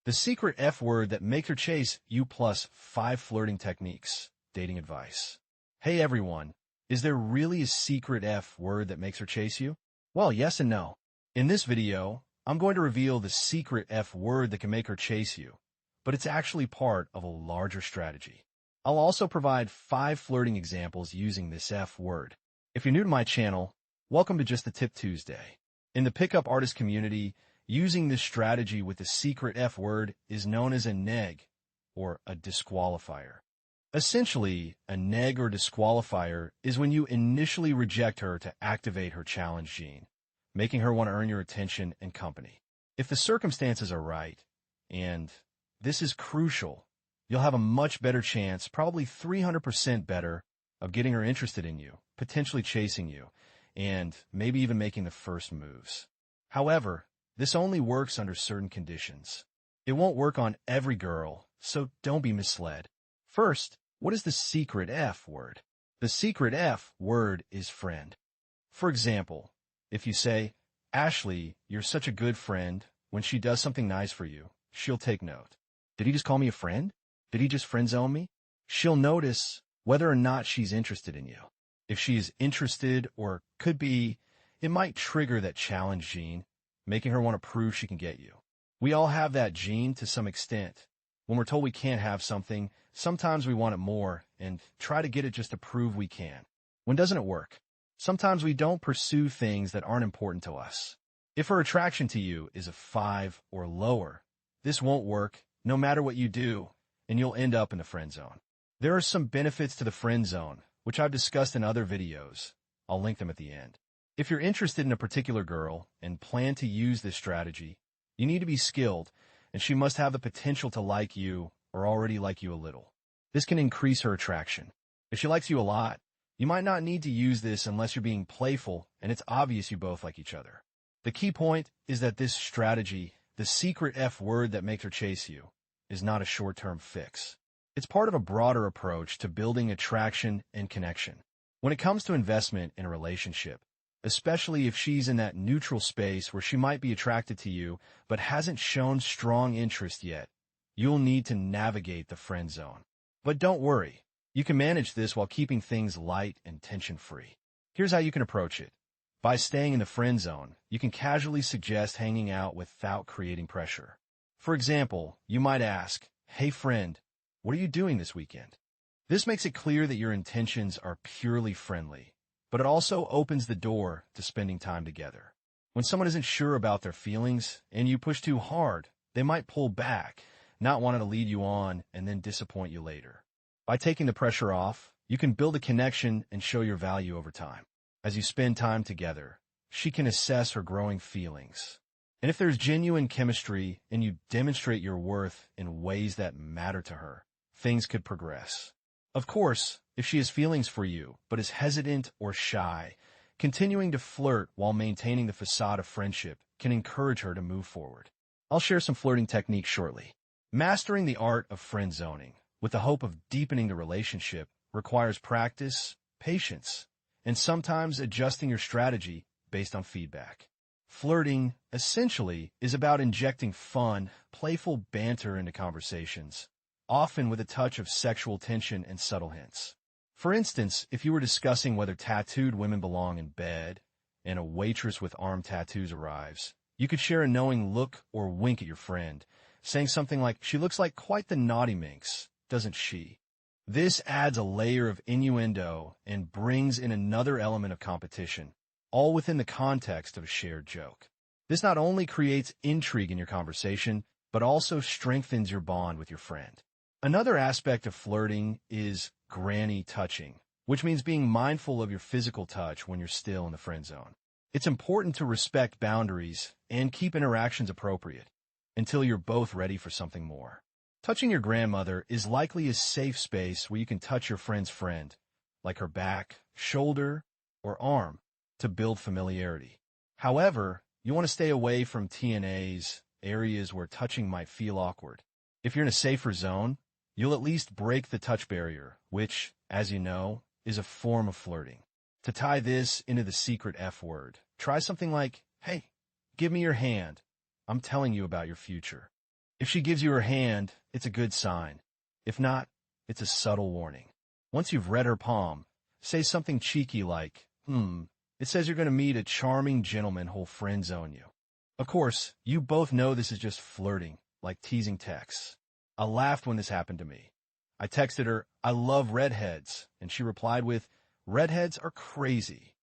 The secret F word that makes her chase you plus 5 flirting techniques. Dating advice. Hey everyone, is there really a secret F word that makes her chase you? Well, yes and no. In this video, I'm going to reveal the secret F word that can make her chase you, but it's actually part of a larger strategy. I'll also provide 5 flirting examples using this F word. If you're new to my channel, welcome to Just the Tip Tuesday. In the pickup artist community, using this strategy with the secret F word is known as a neg, or a disqualifier. Essentially, a neg or disqualifier is when you initially reject her to activate her challenge gene, making her want to earn your attention and company. If the circumstances are right, and this is crucial, you'll have a much better chance, probably 300% better, of getting her interested in you, potentially chasing you, and maybe even making the first moves. However, this only works under certain conditions. It won't work on every girl, so don't be misled. First, what is the secret F word? The secret F word is friend. For example, if you say, Ashley, you're such a good friend, when she does something nice for you, she'll take note. Did he just call me a friend? Did he just friend zone me? She'll notice whether or not she's interested in you. If she is interested, or could be, it might trigger that challenge gene, making her want to prove she can get you. We all have that gene to some extent. When we're told we can't have something, sometimes we want it more and try to get it just to prove we can. When doesn't it work? Sometimes we don't pursue things that aren't important to us. If her attraction to you is a 5 or lower, this won't work no matter what you do, and you'll end up in the friend zone. There are some benefits to the friend zone, which I've discussed in other videos. I'll link them at the end. If you're interested in a particular girl and plan to use this strategy, you need to be skilled, and she must have the potential to like you or already like you a little. This can increase her attraction. If she likes you a lot, you might not need to use this unless you're being playful and it's obvious you both like each other. The key point is that this strategy, the secret F word that makes her chase you, is not a short-term fix. It's part of a broader approach to building attraction and connection. When it comes to investment in a relationship, especially if she's in that neutral space where she might be attracted to you but hasn't shown strong interest yet, you'll need to navigate the friend zone. But don't worry, you can manage this while keeping things light and tension-free. Here's how you can approach it. By staying in the friend zone, you can casually suggest hanging out without creating pressure. For example, you might ask, "Hey friend, what are you doing this weekend?" This makes it clear that your intentions are purely friendly, but it also opens the door to spending time together. When someone isn't sure about their feelings and you push too hard, they might pull back, not wanting to lead you on and then disappoint you later. By taking the pressure off, you can build a connection and show your value over time. As you spend time together, she can assess her growing feelings. And if there's genuine chemistry and you demonstrate your worth in ways that matter to her, things could progress. Of course, if she has feelings for you, but is hesitant or shy, continuing to flirt while maintaining the facade of friendship can encourage her to move forward. I'll share some flirting techniques shortly. Mastering the art of friend zoning, with the hope of deepening the relationship, requires practice, patience, and sometimes adjusting your strategy based on feedback. Flirting, essentially, is about injecting fun, playful banter into conversations, often with a touch of sexual tension and subtle hints. For instance, if you were discussing whether tattooed women belong in bed, and a waitress with arm tattoos arrives, you could share a knowing look or wink at your friend, saying something like, "She looks like quite the naughty minx, doesn't she?" This adds a layer of innuendo and brings in another element of competition, all within the context of a shared joke. This not only creates intrigue in your conversation, but also strengthens your bond with your friend. Another aspect of flirting is granny touching, which means being mindful of your physical touch when you're still in the friend zone. It's important to respect boundaries and keep interactions appropriate until you're both ready for something more. Touching your grandmother is likely a safe space where you can touch your friend's friend, like her back, shoulder, or arm, to build familiarity. However, you want to stay away from TNAs, areas where touching might feel awkward. If you're in a safer zone, you'll at least break the touch barrier, which, as you know, is a form of flirting. To tie this into the secret F word, try something like, "Hey, give me your hand. I'm telling you about your future." If she gives you her hand, it's a good sign. If not, it's a subtle warning. Once you've read her palm, say something cheeky like, it says you're going to meet a charming gentleman who'll friend zone you. Of course, you both know this is just flirting, like teasing texts. I laughed when this happened to me. I texted her, "I love redheads," and she replied with, "Redheads are crazy."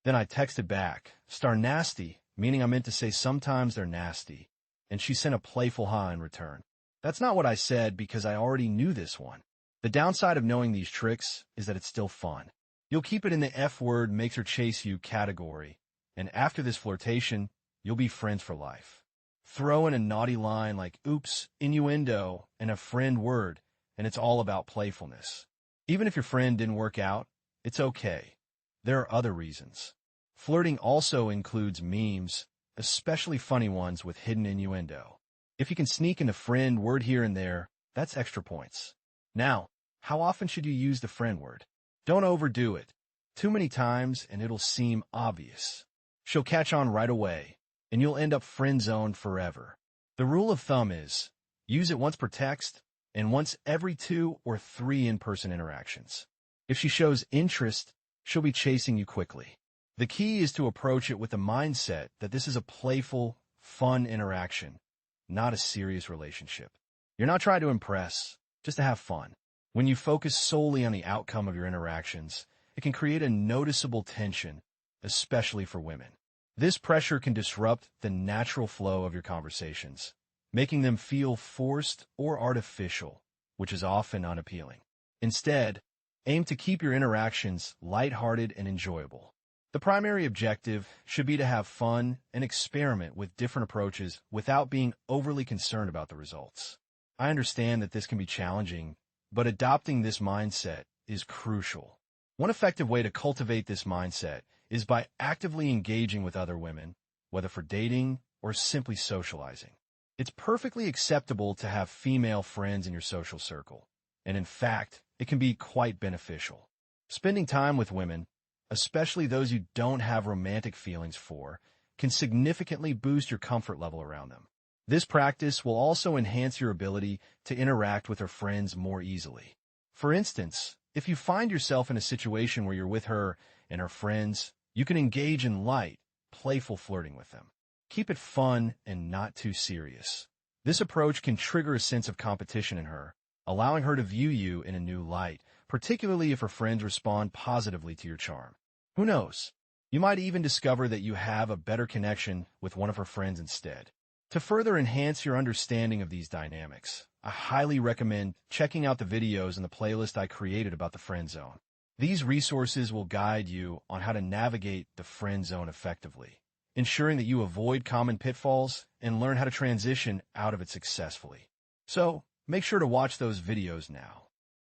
Then I texted back, "Star nasty," meaning I meant to say sometimes they're nasty, and she sent a playful hi in return. That's not what I said because I already knew this one. The downside of knowing these tricks is that it's still fun. You'll keep it in the F word makes her chase you category, and after this flirtation, you'll be friends for life. Throw in a naughty line like oops, innuendo, and a friend word, and it's all about playfulness. Even if your friend didn't work out, it's okay. There are other reasons. Flirting also includes memes, especially funny ones with hidden innuendo. If you can sneak in a friend word here and there, that's extra points. Now, how often should you use the friend word? Don't overdo it. Too many times and it'll seem obvious. She'll catch on right away, and you'll end up friend-zoned forever. The rule of thumb is, use it once per text and once every 2 or 3 in-person interactions. If she shows interest, she'll be chasing you quickly. The key is to approach it with the mindset that this is a playful, fun interaction, not a serious relationship. You're not trying to impress, just to have fun. When you focus solely on the outcome of your interactions, it can create a noticeable tension, especially for women. This pressure can disrupt the natural flow of your conversations, making them feel forced or artificial, which is often unappealing. Instead, aim to keep your interactions lighthearted and enjoyable. The primary objective should be to have fun and experiment with different approaches without being overly concerned about the results. I understand that this can be challenging, but adopting this mindset is crucial. One effective way to cultivate this mindset is by actively engaging with other women, whether for dating or simply socializing. It's perfectly acceptable to have female friends in your social circle, and in fact, it can be quite beneficial. Spending time with women, especially those you don't have romantic feelings for, can significantly boost your comfort level around them. This practice will also enhance your ability to interact with her friends more easily. For instance, if you find yourself in a situation where you're with her and her friends, you can engage in light, playful flirting with them. Keep it fun and not too serious. This approach can trigger a sense of competition in her, allowing her to view you in a new light, particularly if her friends respond positively to your charm. Who knows? You might even discover that you have a better connection with one of her friends instead. To further enhance your understanding of these dynamics, I highly recommend checking out the videos in the playlist I created about the friend zone. These resources will guide you on how to navigate the friend zone effectively, ensuring that you avoid common pitfalls and learn how to transition out of it successfully. So, make sure to watch those videos now.